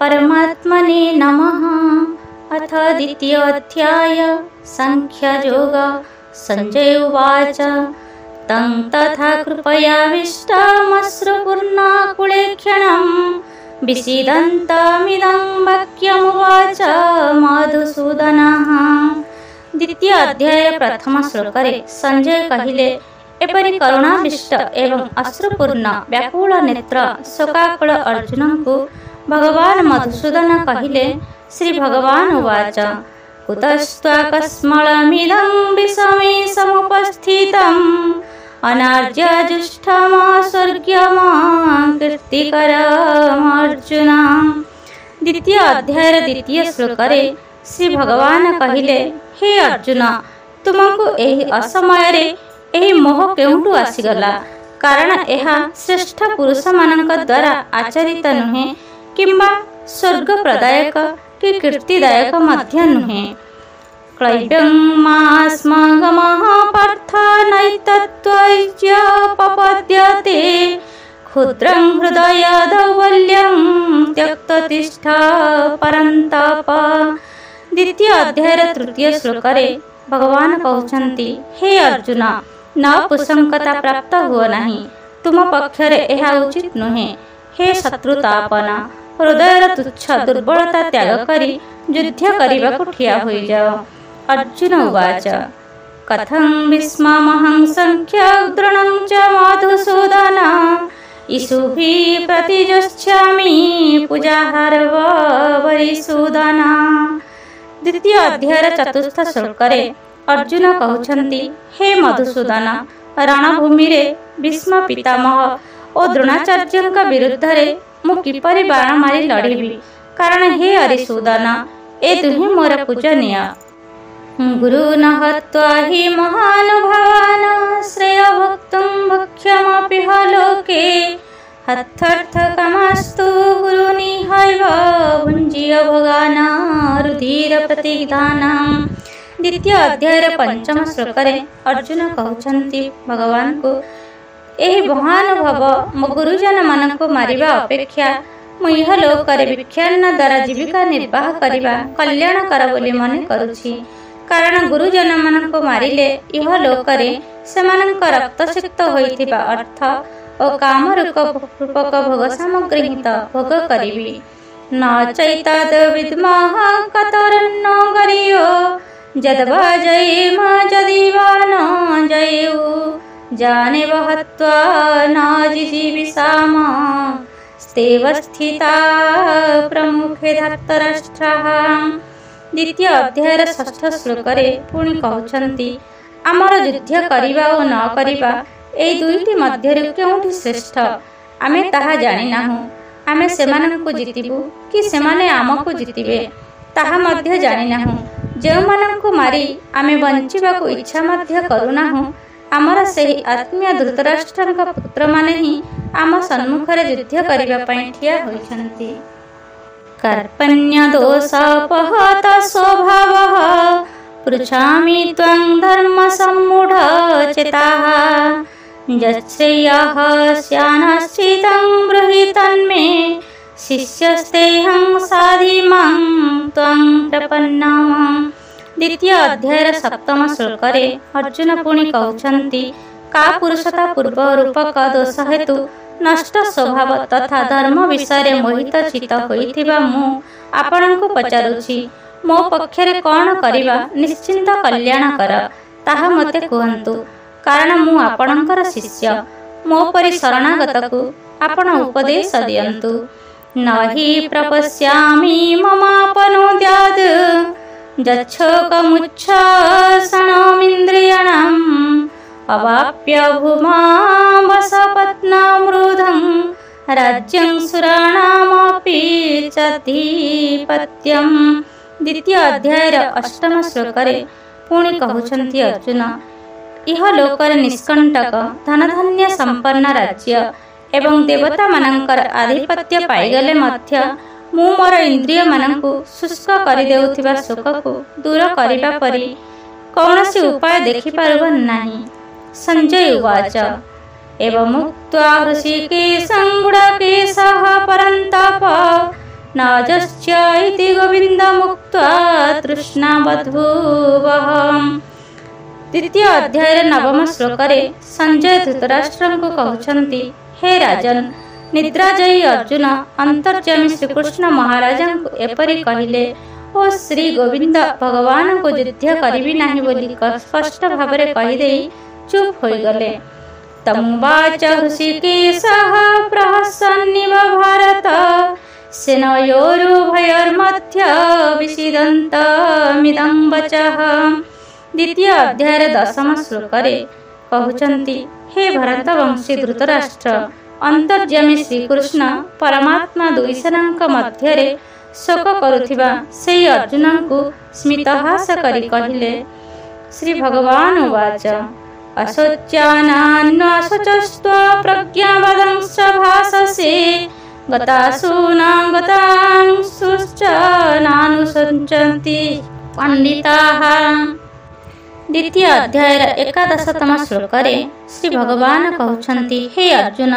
परमात्मने नमः। अथ द्वितीयोऽध्याय सांख्ययोग। संजय उवाच तं तथा कृपयाविष्टमश्रुपूर्णाकुलेक्षणं विषीदन्तमिदं वाक्यमुवाच मधुसूदनः। द्वितीय अध्याय प्रथम श्लोकरे संजय कहिले, एपरि करुणाविष्ट एवं अश्रुपूर्ण व्याकुल नेत्र शोकाकुल अर्जुन को भगवान मधुसूदन कहिले। श्री भगवान उवाच कुतस्त्वाकस्मलमिदं विषमे समुपस्थितम् अनार्यजुष्टमास्वर्ग्यमाकीर्तिकरमर्जुन। द्वितीय अध्याय द्वितीय श्लोकरे श्री भगवान कहिले, हे अर्जुन, तुमको एही असमୟରେ ଏହି ମୋହ କେଉଁଠୁ ଆସିଗଲା? କାରଣ ଏହା ଶ୍ରେଷ୍ଠ ପୁରୁଷମାନଙ୍କ ଦ୍ୱାରା ଆଚରିତ ନୁହେଁ କିମ୍ବା ସ୍ୱର୍ଗ ପ୍ରଦାୟକ କି କୀର୍ତ୍ତିଦାୟକ ମଧ୍ୟ ନୁହେଁ। କ୍ଳୈବ୍ୟଂ ମାସ୍ମଗମଃ ପାର୍ଥ ନୈତତ୍ତ୍ୱୈଜ୍ୟପପଦ୍ୟତେ କ୍ଷୁଦ୍ରଂ ହୃଦୟ ଦୌର୍ବଲ୍ୟଂ ତ୍ୟକ୍ତ ତିଷ୍ଠ ପରନ୍ତପ। ଦ୍ୱିତୀୟ ଅଧ୍ୟାୟର ତୃତୀୟ ଶ୍ଲୋକରେ ଭଗବାନ କହୁଛନ୍ତି, ହେ ଅର୍ଜୁନ, ନପୁଂସକତା ପ୍ରାପ୍ତ ହୁଅ ନାହିଁ। ତୁମ ପକ୍ଷରେ ଏହା ଉଚିତ ନୁହେଁ। ହେ ଶତ୍ରୁତାପନ, ହୃଦୟର ତୁଚ୍ଛ ଦୁର୍ବଳତା ତ୍ୟାଗ କରି ଯୁଦ୍ଧ କରିବାକୁ ଠିଆ ହୋଇଯାଅ। अर्जुन उवाच कथं विस्ममहं संख्य दृढं च मधुसूदन इषुभिः प्रतिजोत्स्यामि पूजाहारव वरिसूदन। द्वितीय अध्याय चतुर्थ श्लोकरे अर्जुन कहउछन्ति, हे मधुसूदन, रणभूमि रे भीष्म पितामह और द्रोणाचार्यଙ୍କ विरुद्धरे मु किपरि बाण मारी लड़िबी? कारण हे हरिसूदन, ए दुहि मोर पूजनीय। गुरु न हत्वा हि महानुभावान् श्रेय भक्तुं भक्ष्यमपि लोके हत्यर्थकामस्तु गुरुनिहैव भुञ्जीय भोगान् रुधिर प्रतिग्धानम्। द्वितीय अध्याय पंचम श्लोकरे अर्जुन कहउछन्ति भगवान को, एही महानुभाव मो गुरुजन मानक मारिबा अपेक्षा मुह लोकरे भिक्षाटन द्वारा जीविका निर्वाह करिबा कल्याणकर बोली मन करुछि। कारण गुरुजन मानक मारिले इह लोकरे सेमानक रक्तसिक्त होइथिबा अर्थ और कामरूप भोग सामग्री हित भोग करिबि। न चैतद विद्मः कतरन्नो गरियो जदवा जयेम जदिवा न जयेउ जाने हत्वा न जिजीविषाम स्तेव स्थिता प्रमुखे धर्तराष्ट्रः। द्वितीय अध्यायर षष्ठ श्लोकरे पुणी कहउछन्ति, आमर युद्ध करिबा और न करिबा एई दुईटी मध्यरे केउंठी श्रेष्ठ आमे ताहा जानि नाहु। आमे सेमानंकु जितिबु कि सेमाने आमकु जितिबे ताहा मध्य जानि नाहु। जेउमानंकु मारी आमे बंचिबाकु इच्छा मध्य करुनाहु, आमर सेही आत्मीय धृतराष्ट्रଙ୍କ पुत्र माने ही आम सम्मुखरे युद्ध करिबा पई ठिया होइछन्ति। कार्पण्य दोषापहत स्वभावः पृच्छामि त्वं धर्म सम्मूढ चेताः यच्छ्रेयः स्यानश्चितं ब्रूहि तन्मे शिष्यस्तेऽहं साधिमां त्वं प्रपन्नः। द्वितीय अध्यायर सप्तम श्लोकरे अर्जुन पुणी कहउछन्ति, का पुरुषता पूर्व रूपक दोष हेतु नष्ट स्वभाव तथा धर्म विषय मोहित चित होइथिबा मु आपणଙ୍କୁ पचारुछि। मो पक्षरे कौन करिबा निश्चिंत कल्याण कर ताहा मते कहंतु। कारण मु आपणଙ୍କର शिष्य, मो परि शरणागत को आपण उपदेश दियंतु। नहि प्रपश्यामि ममापनुद्याद् जच्छोकमुच्छसनमिन्द्रियाणाम् अवाप्य भूमा वसपत्नामृधं राज्यं सुराणामपि चाधिपत्यं। द्वितीय अध्यायर अष्टम श्लोकरे पुणी कहउछन्ति अर्जुन, इह लोकर निष्कंटक धनधान्य संपन्न राज्य एवं देवता मानकर आधिपत्य पाइगले मध्य मु मोर इंद्रिय मानकु शुष्क करि देउथिबा शोक को दूर करिबा परि कौनसी उपाय देखि पारब नाही। संजय उवाच एवमुक्त्वा ऋषिकेशं गुडकेशः परन्तप न जस्य इति गोविन्दमुक्त्वा तृष्णावद्भुवः। द्वितीय अध्यायर नवम श्लोकरे संजय धृतराष्ट्रଙ୍କୁ कहउछन्ति, हे राजन, निद्राजयी अर्जुन अंतर्यामी श्रीकृष्ण महाराजଙ୍କୁ एपरि कहिले ओ श्री गोविंद भगवान को युद्ध करिबि नाही बोली स्पष्ट भावरे कहिदेई चुप होइगले। तमुवाच हृषिकेशः प्रहसन्निव भारत सेनयोरुभयोर्मध्ये विषीदन्तमिदं वचः। द्वितीय अध्यायर दशम श्लोकरे कहउछन्ति, हे भरतवंशी धृतराष्ट्र, अंतर्यामी श्रीकृष्ण परमात्मा दुई सेनांक मध्यरे शोक करुथिबा सेई अर्जुनଙ୍କୁ स्मितहास करी कहिले। श्री भगवान उवाच, अशोच्यानान्वाशोचस्त्वा प्रज्ञावदंश्च भाससे गतासूनागतांशुश्च नानुशोचन्ति पंडिताः। द्वितीय अध्यायर एकादशतम श्लोकरे श्री भगवान कहउछन्ति, हे अर्जुन,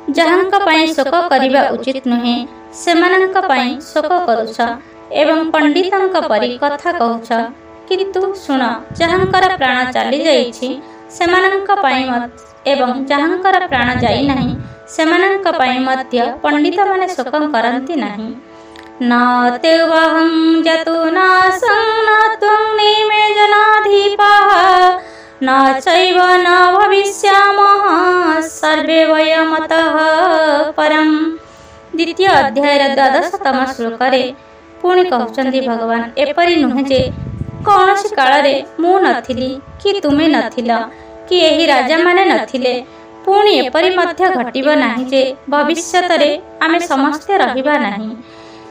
जहांक पई शोक करिबा उचित नुहे सेमानंक पई शोक करुछ एवं पंडितंक परि कथा कहउछ। किंतु सुन, जहांकर प्राण चली जाइछि सेमानंक पई एवं जहांकर प्राण जाई नाही सेमानंक पई मध्य पंडित माने शोक करंती नाही। न तेवहं जतु नासं न त्वं निमे जनाधिपः न चैव न भविष्यामः सर्वे वयमतः परम्। द्वितीय अध्यायर द्वादशतम श्लोकरे पुणी कहउछन्ति भगवान, एपरि नुहे जे कौनसी कालरे मु नथिली कि तुमे नथिल कि एही राजा माने नथिले, पुणी एपरि मध्य घटिब नाही जे भविष्यतरे आमे समस्ते रहिबा नाही।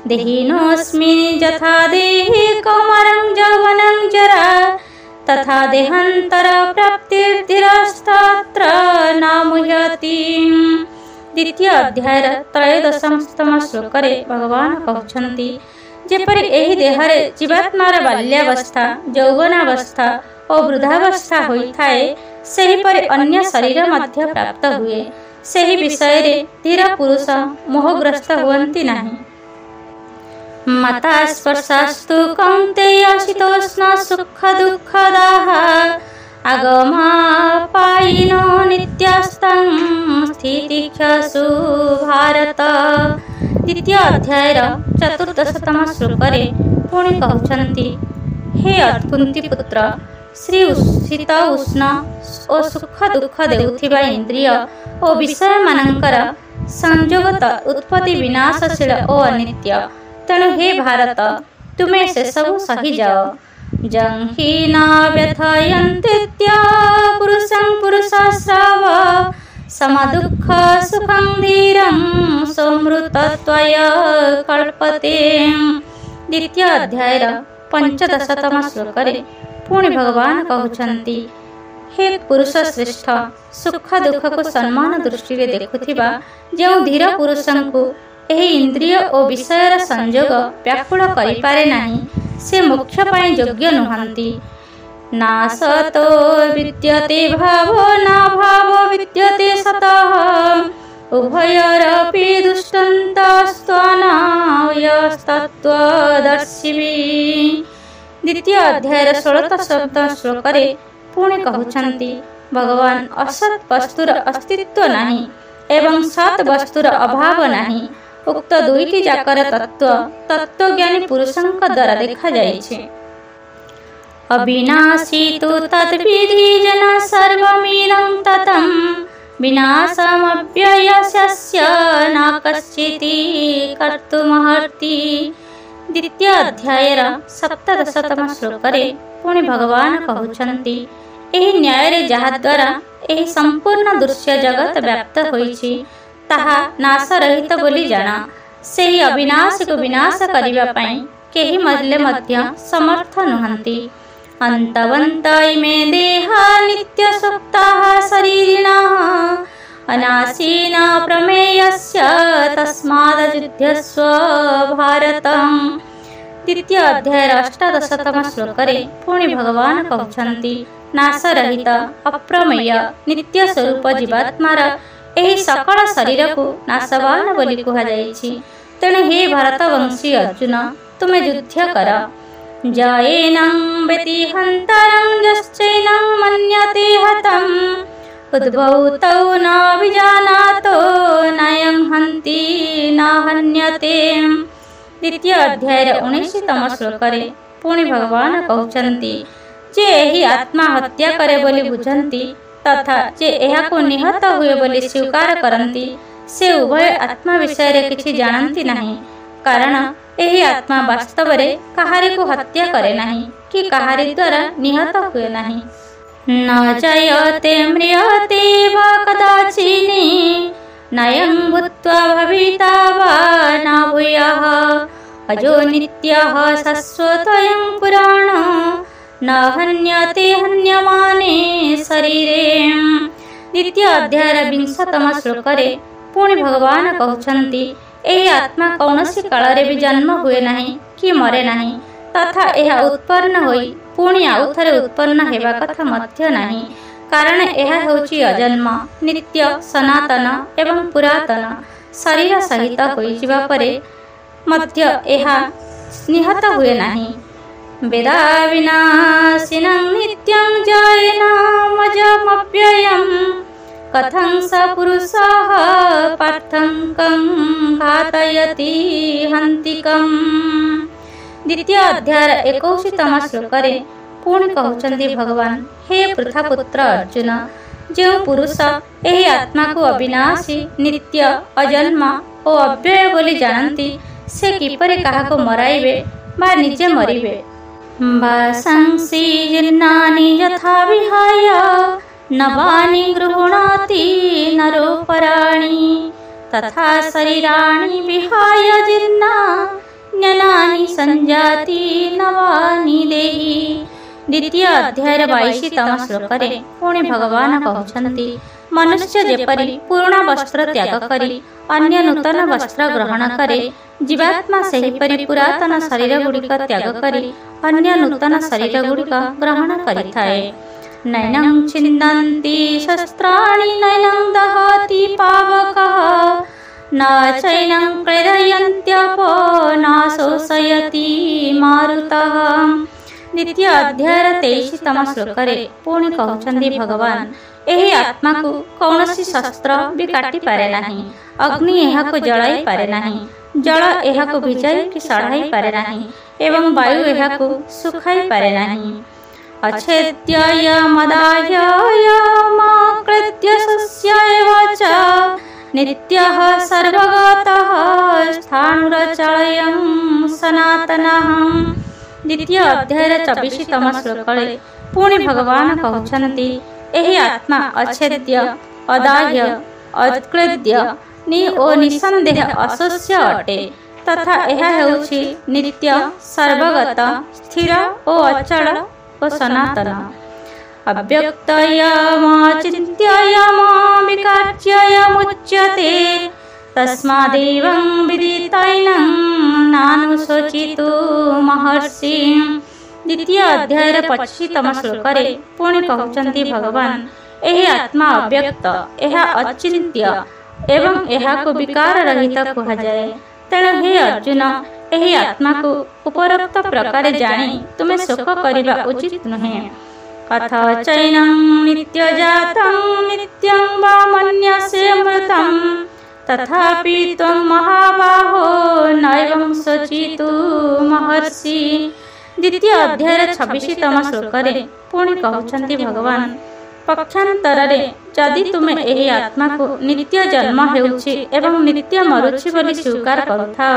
देहिनोऽस्मि यथा देहि कौमारं यौवनं जरा तथा देहान्तर प्राप्तिर्धिरस्तत्र न मुह्यति। द्वितीय अध्यायर त्रयोदशतम श्लोकरे भगवान कहउछन्ति, जेपरि एही देहरे जीवात्मार बाल्यावस्था यौवनावस्था और वृद्धावस्था होइथाए सेहीपरि अन्य शरीर मध्य प्राप्त हुए। सेही विषय रे धीर पुरुष मोहग्रस्त हुअन्ति नाही। माता स्पर्शास्तु कौन्तेय शीतोष्ण सुख दुःखदाः आगमापायिनो नित्यस्तं स्थितिख्यसु भारत। द्वितीय अध्यायर चतुर्दशतम श्लोकरे पुणी कहउछन्ति, हे कुंती पुत्र, श्री शीत उष्ण और सुख दुख देउथिबा इंद्रिय और विषय मानकर संयोगत उत्पत्ति विनाशशील और अनित्य। तेणु हे भारत, तुमे से सब सही जाओ। जंहि न व्यथयन्तीत्य पुरुषं पुरुषाश्रव समदुःख सुखं धीरं सोमृतत्वय कल्पते। द्वितीय अध्यायर पंचदशतम श्लोकरे पुणी भगवान कहउछन्ति, हे पुरुष श्रेष्ठ, सुख दुख को सम्मान दृष्टि रे देखुथिबा जो धीर पुरुषंकु एही इंद्रिय और विषयर संयोग व्याकुल करि पारे नाही से मोक्ष पाई योग्य नुहंती। ना सतो विद्यते भावो ना भावो विद्यते सतः उभयोरपि दुष्टन्तस्त्वनायस्तत्त्वदर्शिभिः। द्वितीय अध्यायर 16 श्लोकरे पुणी कहउछन्ति, भगवान असत वस्तुर अस्तित्व नाही एवं सत वस्तुर अभाव नाही। उक्त दुईटी जाकर तत्व तत्वज्ञानी पुरुषंक द्वारा देखा जाइछे। अविनाशी तु तद्विधि जन सर्वमिदं ततं विनाशमव्ययस्य न कश्चित् कर्तुमर्हति। द्वितीय अध्यायर 17तम श्लोकरे पुणी भगवान कहउछन्ति, एही न्याय रे जहा द्वारा एही संपूर्ण दृश्य जगत व्याप्त होइछि ताहा नाश रहित बोली जाना। सेही अविनाशी को विनाश करिबा पई केही मल्ले मध्य समर्थ नुहंती। अंतवंत इमे देहा नित्य सुप्ताः शरीरिणः अनासीन प्रमेयस्य तस्मादयुध्यस्व भारतम्। द्वितीय अध्यायर 18तम श्लोकरे पुणी भगवान कहउछन्ति, नाश रहित अप्रमेय नित्य स्वरूप जीवात्मार एही सकल शरीर को नाशवान बोली कहा जाइछि। तेणु हे भारतवंशी अर्जुन तुमे युद्ध कर। जयेनं वेति हन्तरं यश्चैनं मन्यते हतम् उद्भौ तौ न विजानातो नयं हन्ति न हन्यते। द्वितीय अध्याय 19तम श्लोक पुणी भगवान कहउचंती जे एही आत्मा हत्या करे बोली बुझंती तथा जे एहाको निहत हुए बोली स्वीकार करंती से उभय आत्मा विषय रे किछि जानंती नहीं, कारण एही आत्मा वास्तव रे कहारी को हत्या करे नहीं कि कहारी द्वारा निहत हुए नहीं। न जयते म्रियते वा कदाचिनि नयं भूत्वा भविता वा न भूयः अजो नित्यः शाश्वतयं पुराणो न हन्यते हन्यमाने शरीरे। द्वितीय अध्याय 20तम श्लोक पुणी भगवान कहउचंती एही आत्मा कौनसी काल रे भी जन्म हुए नहीं कि मरे नहीं तथा यह उत्पन्न होई पुणी आउ थरे उत्पन्न हेबा कथा मध्य नहीं, कारण यह हेउची अजन्म नित्य सनातन एवं पुरातन शरीर सहित होई जिबा परे मध्य यह निहत हुए नहीं। वेदा विनाशिनं नित्यं जयनामजमव्ययं कथं स पुरुषः पार्थं कं घातयति हन्तिकम्। द्वितीय अध्याय 21तम श्लोक पुणी कहउचंती भगवान हे पृथापुत्र अर्जुन जो पुरुष एही आत्मा को अविनाशी नित्य अजन्म और अव्यय बोली जानती से किपरि काहाको मराइबे बा निजे मरिबे। वासंसि जीर्णानि यथा विहाय नवानि गृह्णाति नरोपराणि तथा शरीराणि विहाय जीर्णान्यनानि संजाति नवानि देहि। द्वितीय अध्याय 22तम श्लोक पुणी भगवान कहउचंती मनुष्य जेपरि पुराणा वस्त्र त्याग करी अन्य नूतन वस्त्र ग्रहण करे जीवात्मा सेहिपरि पुरातन शरीर गुड़िक त्याग करी अन्य नूतन शरीर गुड़िक ग्रहण करिथाए। नैनं छिन्दन्ति शस्त्राणि नैनं दहति पावकः न चैनं क्लेदयन्त्यपो न शोषयति मारुतः। द्वितीय अध्याय 23तम श्लोक पुणी कहउचंती भगवान एही आत्मा को कौनसी शस्त्र भी काटी पारे नहीं, अग्नि एहाको जलाई पारे नहीं, जल एहाको भिजाई कि सढ़ाई पारे नहीं एवं वायु एहाको सुखाई पारे नहीं। अच्छेद्य मदाय माकृत्य शस्यैव च नित्यः सर्वगतः स्थाणुरचलयं सनातनः। द्वितीय अध्याय 24तम श्लोक पुणी भगवान कहउचंती एही आत्मा अच्छेद्य अदाह्य अक्लेद्य नि ओ निसंदेह अशोष्य अटे तथा यह हेउछि नित्य सर्वगत स्थिर ओ अचल ओ सनातन। अव्यक्तयमचिन्त्ययमविकार्ययमुच्यते तस्मादेवं विदितैनं नानुशोचितु महर्षि। द्वितीय अध्याय 25तम श्लोक पुणी कहउचंती भगवान एही आत्मा अव्यक्त यह अचिंत्य एवं यह को विकार रहित कहा जाए। तेणु हे अर्जुन एही आत्मा को उपरोक्त प्रकार जानी तुम्हें शोक करिबा उचित नुहे। अथ चैनं नित्यजातं नित्यं वा मन्यसे मृतं तथापि त्वं महाबाहो नैवं शोचितु महर्षि। द्वितीय अध्याय 26तम श्लोक पुणी कहउचंती भगवान पक्षांतर जदि तुमे एही आत्मा को नित्य जन्म हेउछि एवं नित्य मरुछि बोली स्वीकार करुथा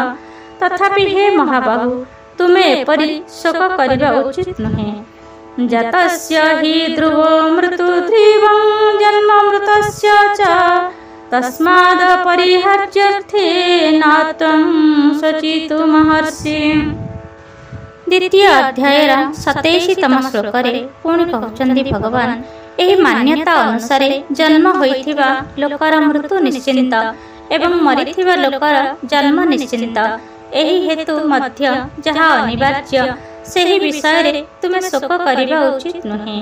तथापि हे महाबाहु तुमे एपरि शोक करिबा उचित नुहे। जतस्य हि ध्रुवो मृत्युध्रुवं जन्म मृतस्य च तस्माद् परिहार्यर्थे न त्वं शोचितु महर्षि। द्वितीय अध्याय 27तम श्लोक पुणी कहउचंती भगवान एही मान्यता अनुसार जन्म होइथिबा लोकर मृत्यु निश्चिंत एवं मरिथिबा लोकर जन्म निश्चिंत। एही हेतु मध्य जहा अनिवार्य सेही विषय रे तुमे शोक करिबा उचित नुहे।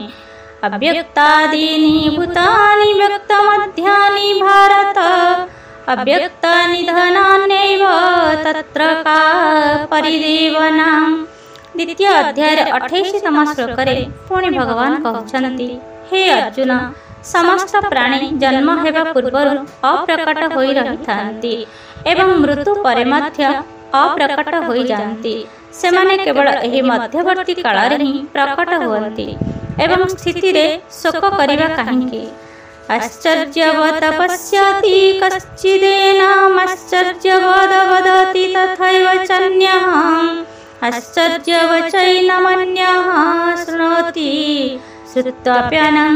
अव्यक्तादीनि भूतानि व्यक्तमध्यानि भारत अव्यक्तनिधनान्यैव तत्र का परिदेवना। द्वितीय अध्याय 28तम श्लोकरे पुणी भगवान कहउछन्ति, हे अर्जुन, समस्त प्राणी जन्म हेबा पूर्वरु अप्रकट होई रहिथांती एवं मृत्यु परे मध्य अप्रकट होई जांती। सेमाने केवल एही मध्यवर्ती काଳରେ ହିଁ प्रकट हुअन्ति एवं स्थितिरे शोक करिवा काहिंकी। आश्चर्यवत् पश्यति कश्चिदेनामाश्चर्यवद् वदति तथैव चान्यः आश्चर्यवचैनमन्यः शृणोति श्रुत्वाप्यनं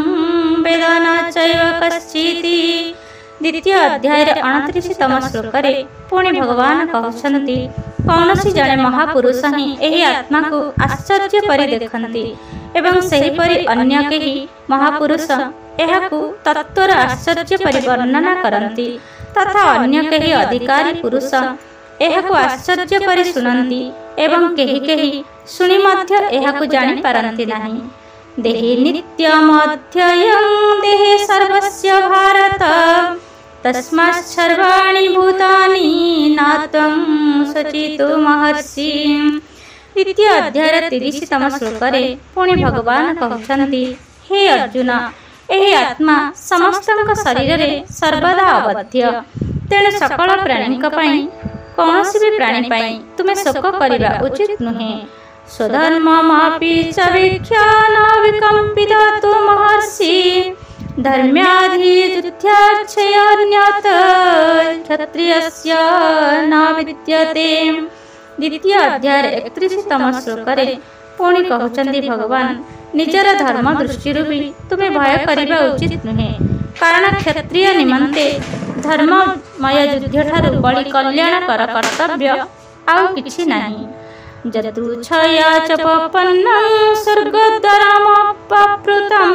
वेद न चैव कश्चित्। द्वितीय अध्याय 29तम श्लोकरे पुणी भगवान कहउछन्ति, कौनसी जड़े महापुरुष ही एही आत्मा को आश्चर्य परि देखन्ति एवं सेहीपरि अन्य केही महापुरुष एहाकु तत्वर आश्चर्य परि वर्णना करन्ति तथा अन्य केही अधिकारी पुरुष एहाकु आश्चर्य परि सुनन्ति एवं केही केही सुनि मध्य एहाकु जानि पारन्ति नाही। देहि नित्यमध्ययं देहे सर्वस्य भारत तस्मात् सर्वाणि भूतानि न त्वं शचितुमर्हसि। द्वितीय अध्याय 30तम श्लोकरे पुणी भगवान कहउछन्ति, हे अर्जुन, एही आत्मा समस्तଙ୍କ शरीररे सर्वदा अवध्य। तेणु सकल प्राणीଙ୍କ ପାଇଁ कौनसी भी प्राणी ପାଇଁ तुमे शोक କରିବା उचित नुहे। स्वधर्ममपि च वीक्ष्य न विकम्पितो महर्षि धर्म्याधियुद्ध्यार्चयन्यत् क्षत्रियस्य न विद्यते। द्वितीय अध्याय 31तम श्लोकरे पुणी कहउछन्ति भगवान, निजर धर्म दृष्टिरु भी तुमे भय करिबा उचित नुहे, कारण क्षत्रिय निमंते धर्ममय युद्ध ठारू बड़ी कल्याणकर कर्तव्य आउ किछि नाही। जदृच्छया च पपन्नं स्वर्गद्वारमपावृतं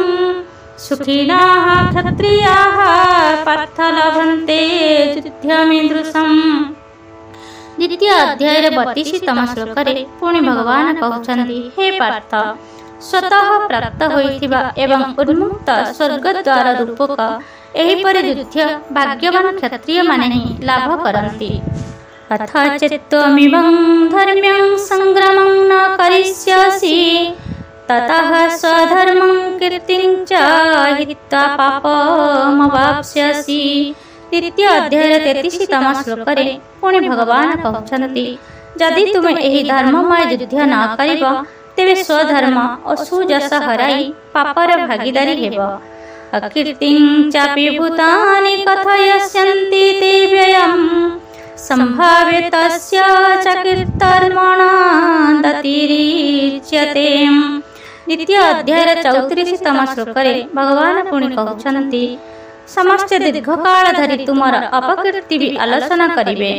सुखिनः क्षत्रियाः पार्थ लभन्ते युद्धमीदृशम्। द्वितीय अध्याय 32तम श्लोकरे पुणी भगवान कहउछन्ति, हे पार्थ, स्वतः प्राप्त होइथिबा एवं उन्मुक्त स्वर्गद्वार रूपक एहिपरि युद्ध भाग्यवान क्षत्रिय माने ही लाभ करन्ति। अथ चेत्त्वमिमं धर्म्यं संग्रामं न करिष्यसि ततः स्वधर्मं कीर्तिं च हित्वा पापमवाप्स्यसि। द्वितीय अध्याय 33तम श्लोकरे पुणी भगवान कहउछन्ति, जदि तुमे एही धर्ममय युद्ध न करिब तेबे स्वधर्म और सुजस हराई पापर भागीदारी हेब। अकीर्तिं चापि भूतानि कथयस्यन्ति ते व्ययम् संभाव्यतस्य च कीर्तर्मणा दतिरिच्यते। द्वितीय अध्याय 34तम श्लोकरे भगवान पुणी कहउछन्ति, समस्त दीर्घकाल धरि तुमर अपकीर्ति भी आलोचना करिवे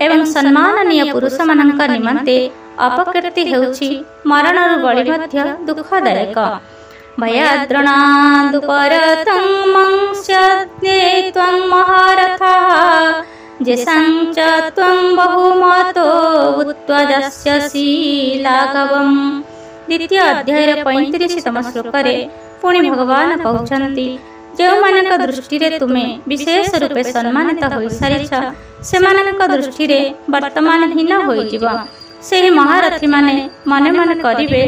एवं सम्माननीय पुरुष मानक निमंते अपकीर्ति हेउछि मरणरु बळि मध्य दुःखदायक। भयाद्रणादुपरतं मंस्यते त्वं महारथः जेसां च त्वं बहुमतो भूत्वा दास्यसि लाघवम्। द्वितीय अध्याय 35तम श्लोकरे पुणी भगवान कहउछन्ति, ଯେଉଁମାନଙ୍କ ଦୃଷ୍ଟିରେ ତୁମେ ବିଶେଷ ରୂପେ ସମ୍ମାନିତ ହୋଇସାରିଛ ସେମାନଙ୍କ ଦୃଷ୍ଟିରେ ବର୍ତ୍ତମାନ ହୀନ ହୋଇଯିବ। ସେହି ମହାରଥୀମାନେ ମନେ ମନେ କରିବେ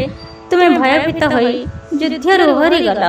ତୁମେ ଭୟଭୀତ ହୋଇ ଯୁଦ୍ଧରୁ ଓହରିଗଲ।